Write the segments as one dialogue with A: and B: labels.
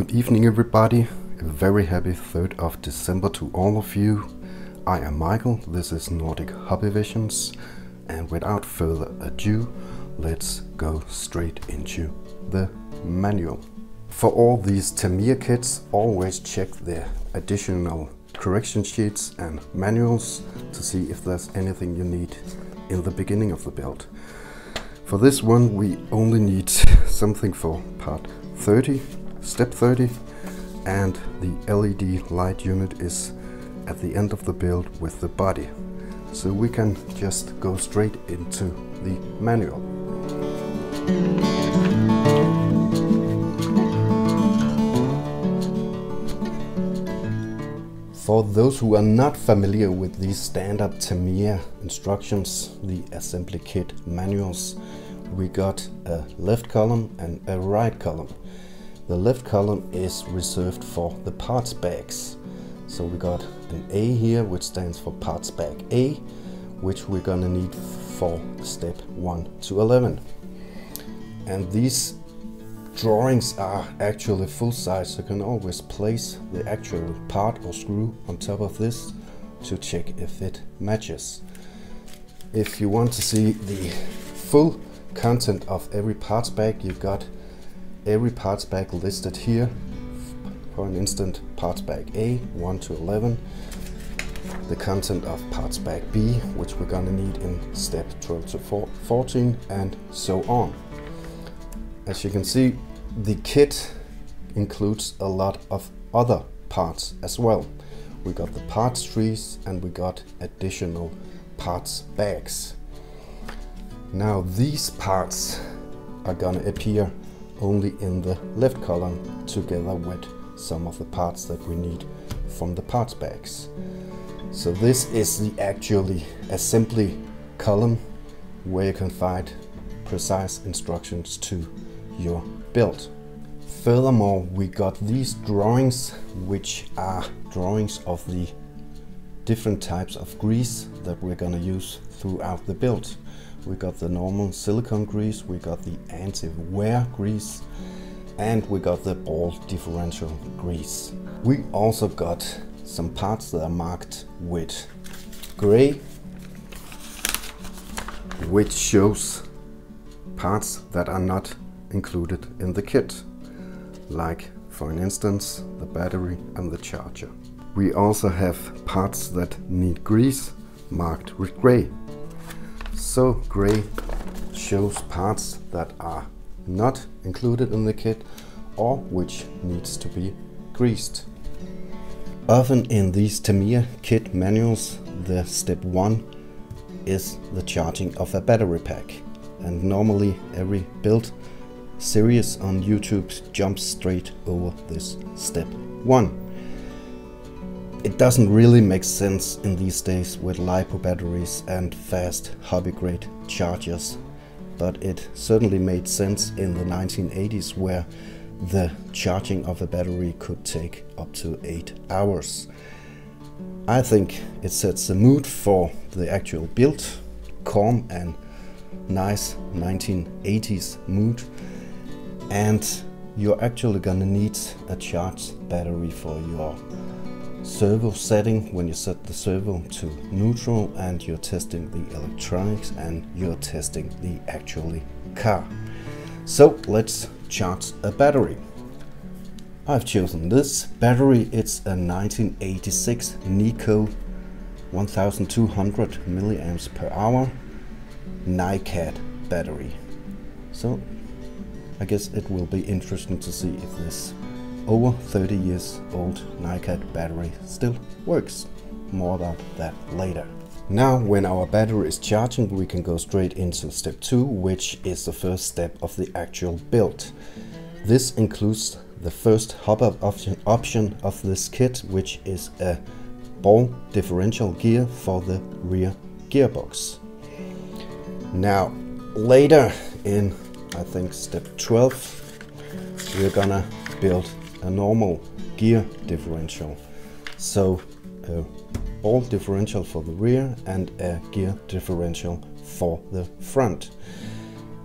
A: Good evening everybody, a very happy 3rd of December to all of you. I am Michael, this is Nordic RC Visions, and without further ado, let's go straight into the manual. For all these Tamiya kits, always check the additional correction sheets and manuals to see if there's anything you need in the beginning of the build. For this one we only need something for part 30, step 30, and the LED light unit is at the end of the build with the body. So we can just go straight into the manual. For those who are not familiar with these standard Tamiya instructions, the assembly kit manuals, we got a left column and a right column. The left column is reserved for the parts bags. So we got an A here, which stands for parts bag A, which we're gonna need for step 1 to 11. And these drawings are actually full size, so you can always place the actual part or screw on top of this to check if it matches. If you want to see the full content of every parts bag, you got every parts bag listed here. For an instant, parts bag A 1 to 11, the content of parts bag B, which we're gonna need in step 12 to 14, and so on. As you can see, the kit includes a lot of other parts as well. We got the parts trees and we got additional parts bags. Now these parts are gonna appear only in the left column together with some of the parts that we need from the parts bags. So this is the actually assembly column where you can find precise instructions to your build. Furthermore, we got these drawings, which are drawings of the different types of grease that we're gonna use throughout the build. We got the normal silicone grease, we got the anti-wear grease, and we got the ball differential grease. We also got some parts that are marked with gray, which shows parts that are not included in the kit, like for an instance the battery and the charger. We also have parts that need grease marked with gray. So gray shows parts that are not included in the kit or which needs to be greased. Often in these Tamiya kit manuals, the step 1 is the charging of a battery pack, and normally every build series on YouTube jumps straight over this step 1. It doesn't really make sense in these days with LiPo batteries and fast hobby grade chargers, but it certainly made sense in the 1980s where the charging of a battery could take up to 8 hours. I think it sets the mood for the actual build, calm and nice 1980s mood, and you're actually gonna need a charged battery for your servo setting when you set the servo to neutral and you're testing the electronics and you're testing the actually car. So let's charge a battery. I've chosen this battery. It's a 1986 Nico 1200 milliamps per hour NiCad battery. So I guess it will be interesting to see if this over 30 years old NiCad battery still works. More about that later. Now when our battery is charging, we can go straight into step 2, which is the first step of the actual build. This includes the first hop-up option of this kit, which is a ball differential gear for the rear gearbox. Now later in, I think, step 12, we're gonna build a normal gear differential. So a ball differential for the rear and a gear differential for the front.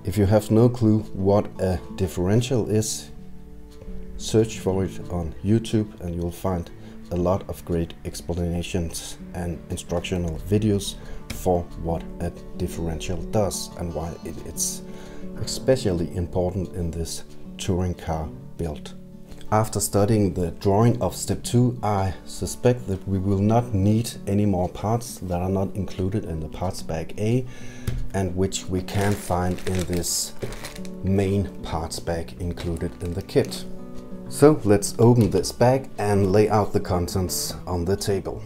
A: If you have no clue what a differential is, search for it on YouTube and you'll find a lot of great explanations and instructional videos for what a differential does and why it's especially important in this touring car build. After studying the drawing of step 2, I suspect that we will not need any more parts that are not included in the parts bag A and which we can find in this main parts bag included in the kit. So let's open this bag and lay out the contents on the table.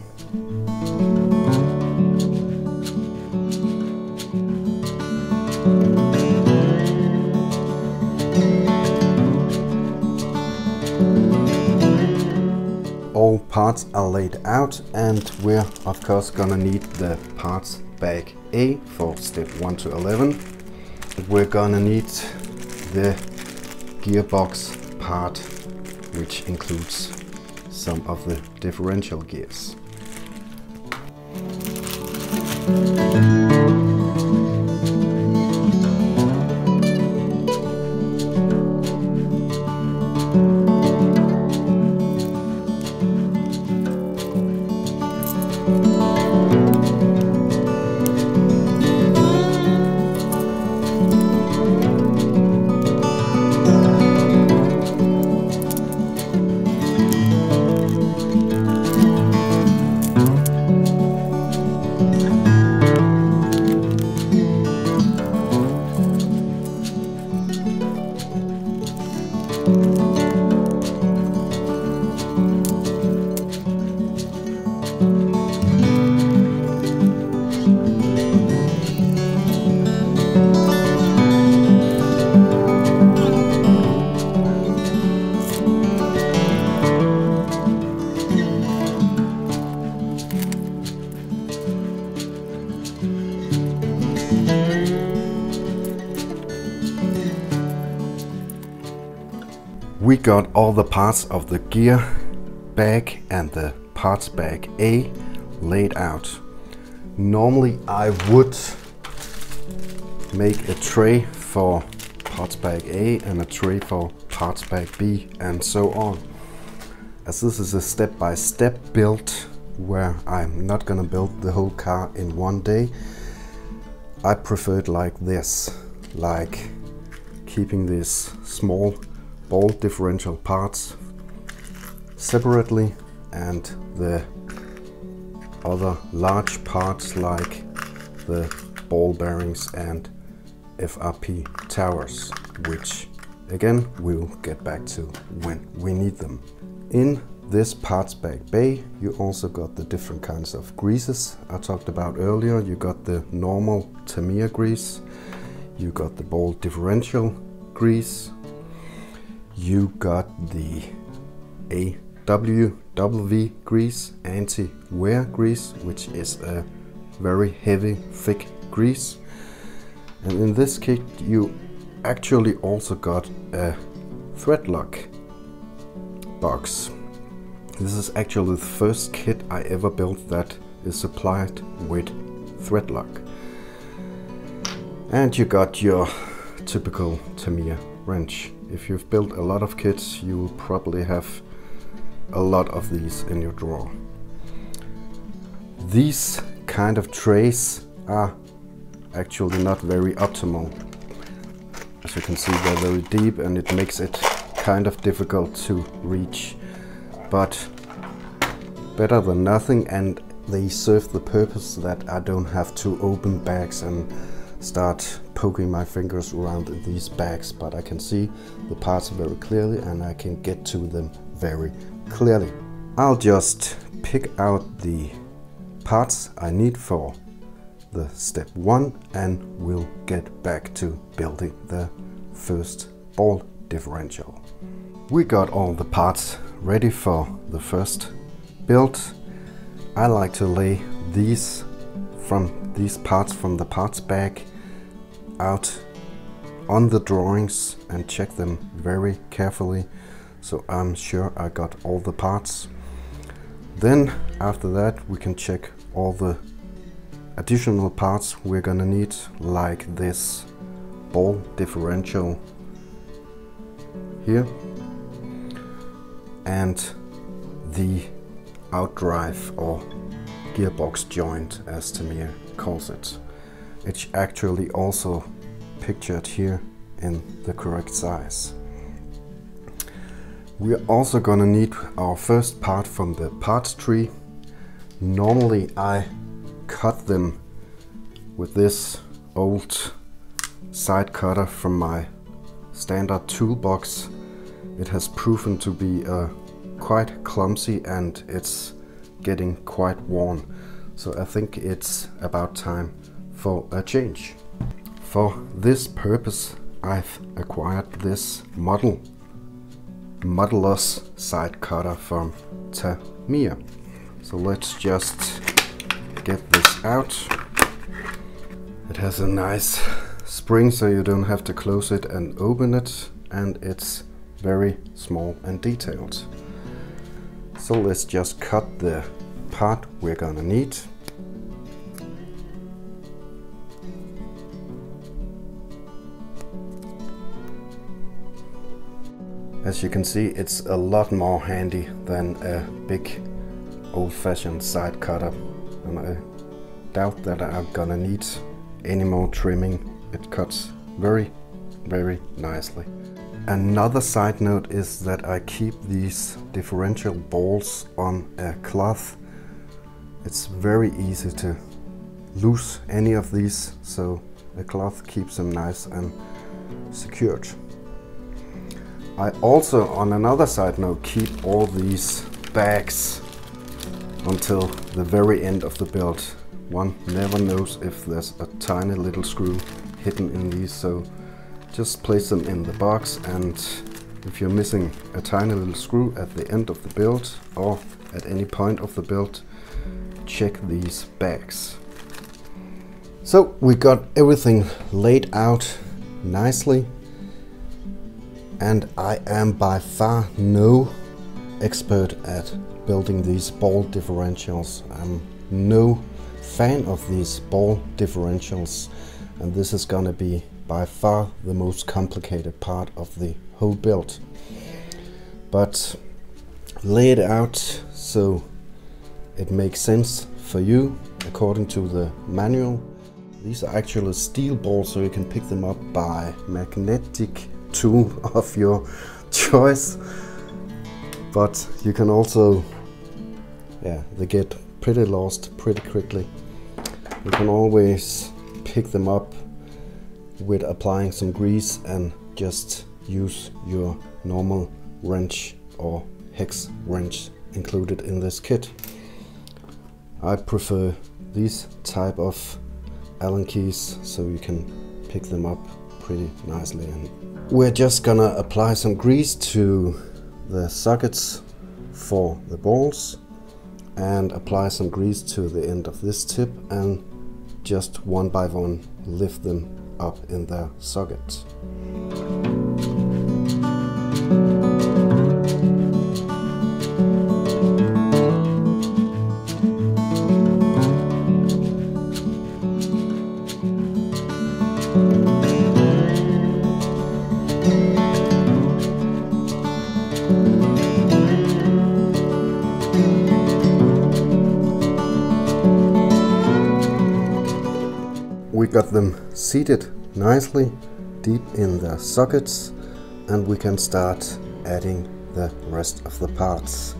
A: All parts are laid out and we're of course gonna need the parts bag A for step 1 to 11. We're gonna need the gearbox part, which includes some of the differential gears. We got all the parts of the gear bag and the parts bag A laid out. Normally I would make a tray for parts bag A and a tray for parts bag B and so on. As this is a step-by-step build where I'm not gonna build the whole car in one day, I prefer it like this, like keeping these small ball differential parts separately and the other large parts like the ball bearings and FRP towers, which again we'll get back to when we need them. In this parts bag bay you also got the different kinds of greases I talked about earlier. You got the normal Tamiya grease, you got the ball differential grease, you got the AWW grease, anti-wear grease, which is a very heavy, thick grease. And in this kit you actually also got a thread lock box. This is actually the first kit I ever built that is supplied with thread lock. And you got your typical Tamiya wrench. If you've built a lot of kits, you will probably have a lot of these in your drawer. These kind of trays are actually not very optimal. As you can see, they're very deep and it makes it kind of difficult to reach. But better than nothing, and they serve the purpose that I don't have to open bags and start poking my fingers around in these bags, but I can see the parts very clearly and I can get to them very clearly. I'll just pick out the parts I need for the step 1 and we'll get back to building the first ball differential. We got all the parts ready for the first build. I like to lay these parts from the parts bag out on the drawings and check them very carefully so I'm sure I got all the parts. Then after that we can check all the additional parts we're gonna need, like this ball differential here. and the outdrive or gearbox joint, as Tamiya calls it. It's actually also pictured here in the correct size. We're also gonna need our first part from the parts tree. Normally I cut them with this old side cutter from my standard toolbox. It has proven to be quite clumsy and it's getting quite worn. So I think it's about time for a change. For this purpose I've acquired this modelless side cutter from Tamiya. So let's just get this out. It has a nice spring so you don't have to close it and open it, and it's very small and detailed. So let's just cut the part we're gonna need. As you can see, it's a lot more handy than a big old-fashioned side cutter, and I doubt that I'm gonna need any more trimming. It cuts very, very nicely. Another side note is that I keep these differential balls on a cloth. It's very easy to lose any of these, so the cloth keeps them nice and secured. I also, on another side note, keep all these bags until the very end of the build. One never knows if there's a tiny little screw hidden in these, so just place them in the box, and if you're missing a tiny little screw at the end of the build or at any point of the build, check these bags. So we got everything laid out nicely, and I am by far no expert at building these ball differentials. I'm no fan of these ball differentials, and this is gonna be by far the most complicated part of the whole build. But lay it out so it makes sense for you according to the manual. These are actually steel balls, so you can pick them up by magnetic tool of your choice, but you can also, they get pretty lost pretty quickly. You can always pick them up with applying some grease and just use your normal wrench or hex wrench included in this kit. I prefer these type of Allen keys so you can pick them up pretty nicely. And we're just gonna apply some grease to the sockets for the balls and apply some grease to the end of this tip, and just one by one lift them up in their sockets. We got them seated nicely deep in the sockets, and we can start adding the rest of the parts,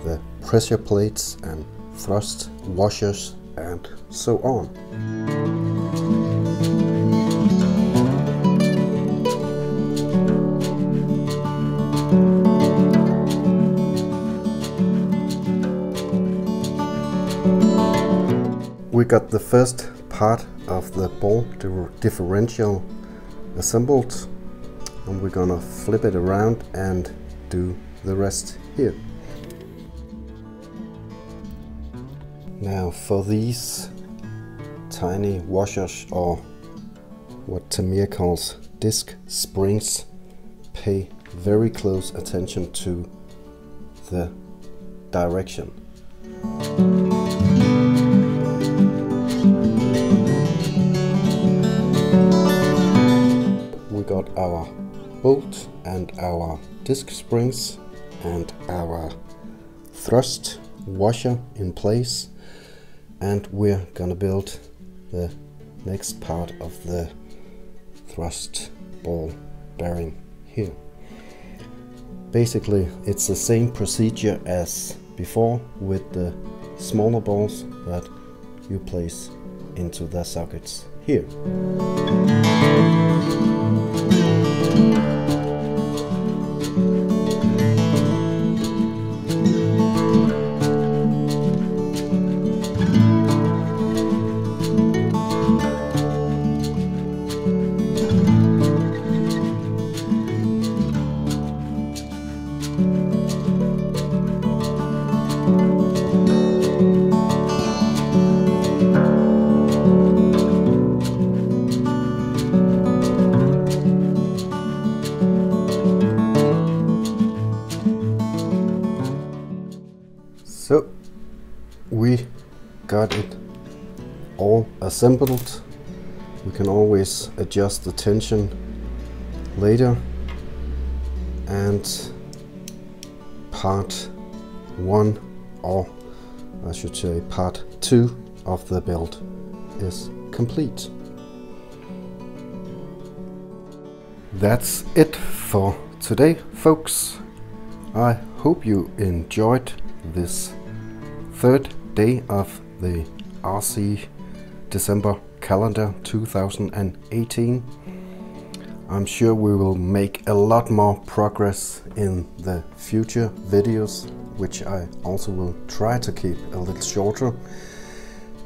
A: the pressure plates and thrust washers and so on. We got the first part of the ball differential assembled, and we're gonna flip it around and do the rest here. Now for these tiny washers, or what Tamiya calls disc springs, pay very close attention to the direction. We got our bolt and our disc springs and our thrust washer in place, and we're gonna build the next part of the thrust ball bearing here. Basically it's the same procedure as before with the smaller balls that you place into the sockets here. So we got it all assembled. We can always adjust the tension later, and part 1, or I should say part 2 of the build is complete. That's it for today, folks. I hope you enjoyed this third day of the RC December calendar 2018. I'm sure we will make a lot more progress in the future videos, which I also will try to keep a little shorter.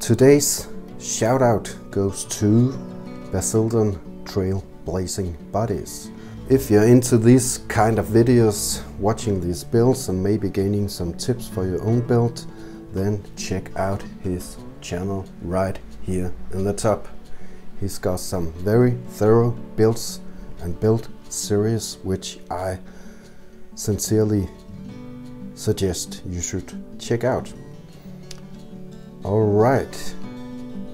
A: Today's shout out goes to Basildon Trail Blazing Bodies. If you're into these kind of videos, watching these builds and maybe gaining some tips for your own build, then check out his channel right here in the top. He's got some very thorough builds and build series which I sincerely suggest you should check out. Alright,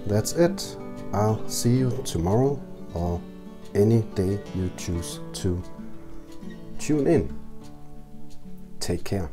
A: that's it. I'll see you tomorrow or any day you choose to tune in. Take care.